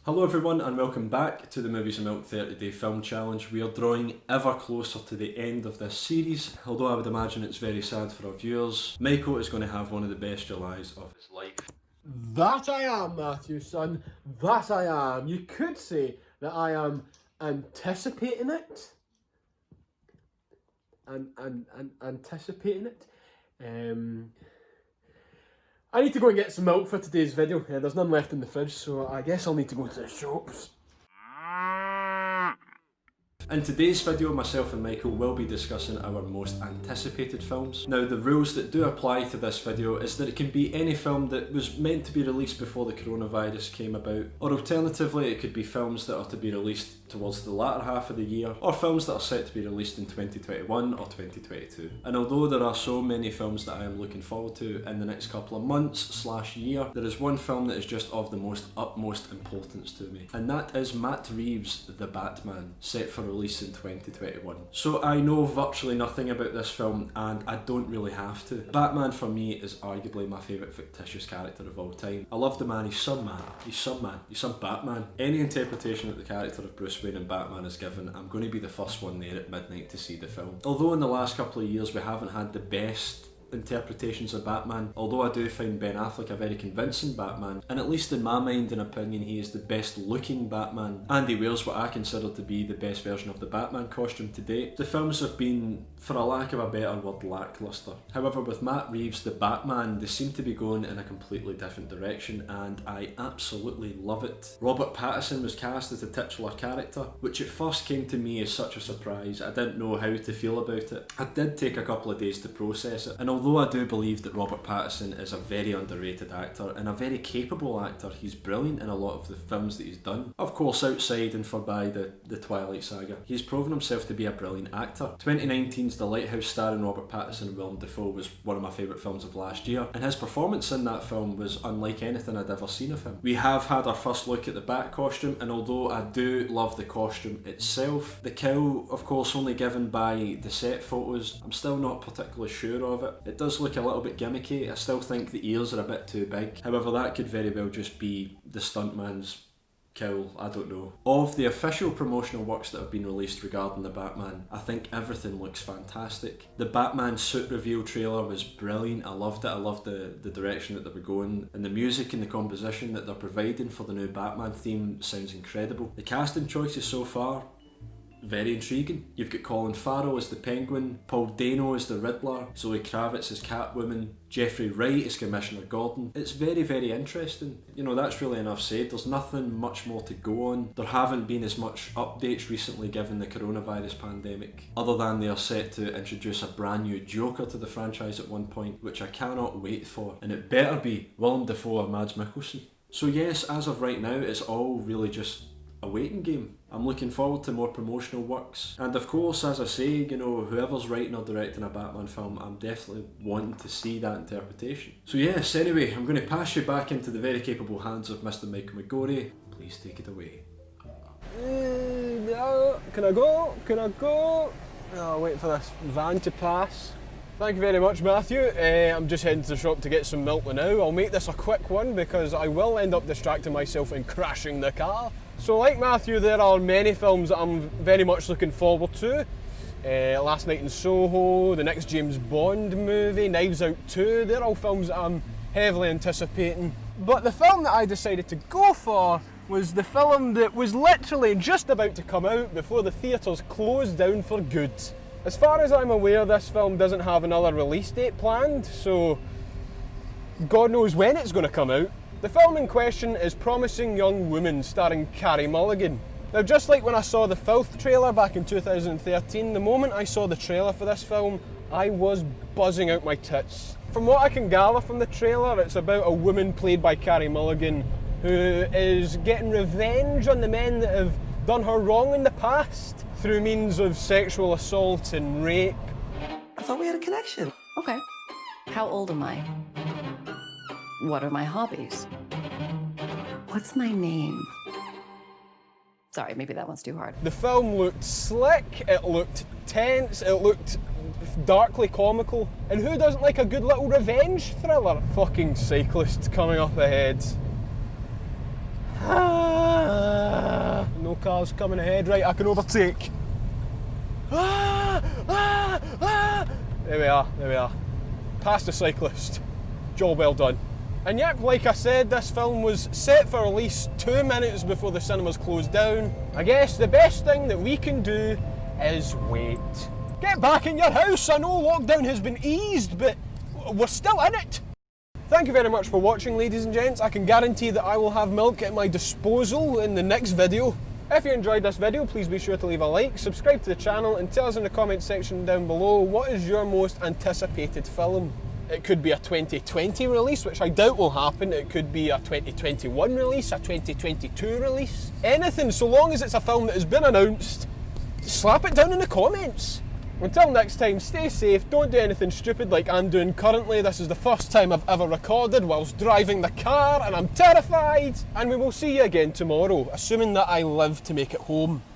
Hello everyone and welcome back to the Movies and Milk 30 Day Film Challenge. We are drawing ever closer to the end of this series, although I would imagine it's very sad for our viewers. Michael is going to have one of the best Julys of his life. That I am, Matthew, son. That I am. You could say that I am anticipating it. Anticipating it. I need to go and get some milk for today's video. There's none left in the fridge, so I guess I'll need to go to the shops. In today's video, myself and Michael will be discussing our most anticipated films. Now, the rules that do apply to this video is that it can be any film that was meant to be released before the coronavirus came about, or alternatively it could be films that are to be released towards the latter half of the year, or films that are set to be released in 2021 or 2022. And although there are so many films that I am looking forward to in the next couple of months / year, there is one film that is just of the utmost importance to me, and that is Matt Reeves' The Batman, set for release in 2021. So I know virtually nothing about this film, and I don't really have to. Batman for me is arguably my favourite fictitious character of all time. I love the man, he's some man, he's some Batman. Any interpretation that the character of Bruce Wayne and Batman is given, I'm going to be the first one there at midnight to see the film. Although in the last couple of years we haven't had the best interpretations of Batman, although I do find Ben Affleck a very convincing Batman, and at least in my mind and opinion he is the best looking Batman, and he wears what I consider to be the best version of the Batman costume to date. The films have been, for a lack of a better word, lacklustre. However, with Matt Reeves' The Batman, they seem to be going in a completely different direction, and I absolutely love it. Robert Pattinson was cast as the titular character, which at first came to me as such a surprise. I didn't know how to feel about it. I did take a couple of days to process it, and although I do believe that Robert Pattinson is a very underrated actor and a very capable actor, he's brilliant in a lot of the films that he's done. Of course, outside and forby the Twilight saga, he's proven himself to be a brilliant actor. 2019's The Lighthouse, starring Robert Pattinson and Willem Dafoe, was one of my favourite films of last year, and his performance in that film was unlike anything I'd ever seen of him. We have had our first look at the Bat costume, and although I do love the costume itself, the cowl, of course, only given by the set photos, I'm still not particularly sure of it. It does look a little bit gimmicky. I still think the ears are a bit too big. However, that could very well just be the stuntman's cowl, I don't know. Of the official promotional works that have been released regarding the Batman, I think everything looks fantastic. The Batman suit reveal trailer was brilliant. I loved it. I loved the direction that they were going, and the music and the composition that they're providing for the new Batman theme sounds incredible. The casting choices so far, very intriguing. You've got Colin Farrell as the Penguin, Paul Dano as the Riddler, Zoe Kravitz as Catwoman, Jeffrey Wright as Commissioner Gordon. It's very, very interesting. You know, that's really enough said. There's nothing much more to go on. There haven't been as much updates recently given the coronavirus pandemic, other than they are set to introduce a brand new Joker to the franchise at one point, which I cannot wait for. And it better be Willem Dafoe or Mads Mikkelsen. So yes, as of right now, it's all really just a waiting game. I'm looking forward to more promotional works, and of course, as I say, you know, whoever's writing or directing a Batman film, I'm definitely wanting to see that interpretation. So yes, anyway, I'm going to pass you back into the very capable hands of Mr. Michael McGorry. Please take it away. Can I go? Can I go? Oh, wait for this van to pass. Thank you very much, Matthew. I'm just heading to the shop to get some milk now. I'll make this a quick one because I will end up distracting myself and crashing the car. So like Matthew, there are many films that I'm very much looking forward to. Last Night in Soho, the next James Bond movie, Knives Out 2, they're all films that I'm heavily anticipating. But the film that I decided to go for was the film that was literally just about to come out before the theatres closed down for good. As far as I'm aware, this film doesn't have another release date planned, so God knows when it's going to come out. The film in question is Promising Young Woman, starring Carey Mulligan. Now, just like when I saw the Filth trailer back in 2013, the moment I saw the trailer for this film, I was buzzing out my tits. From what I can gather from the trailer, it's about a woman played by Carey Mulligan who is getting revenge on the men that have done her wrong in the past through means of sexual assault and rape. I thought we had a connection. Okay. How old am I? What are my hobbies? What's my name? Sorry, maybe that one's too hard. The film looked slick, it looked tense, it looked darkly comical. And who doesn't like a good little revenge thriller? Fucking cyclist coming up ahead. cars coming ahead. Right, I can overtake. There we are. Past the cyclist. Job well done. And yep, like I said, this film was set for release 2 minutes before the cinemas closed down. I guess the best thing that we can do is wait. Get back in your house! I know lockdown has been eased, but we're still in it! Thank you very much for watching, ladies and gents. I can guarantee that I will have milk at my disposal in the next video. If you enjoyed this video, please be sure to leave a like, subscribe to the channel, and tell us in the comment section down below what is your most anticipated film. It could be a 2020 release, which I doubt will happen. It could be a 2021 release, a 2022 release. Anything, so long as it's a film that has been announced, slap it down in the comments. Until next time, stay safe, don't do anything stupid like I'm doing currently. This is the first time I've ever recorded whilst driving the car and I'm terrified. And we will see you again tomorrow, assuming that I live to make it home.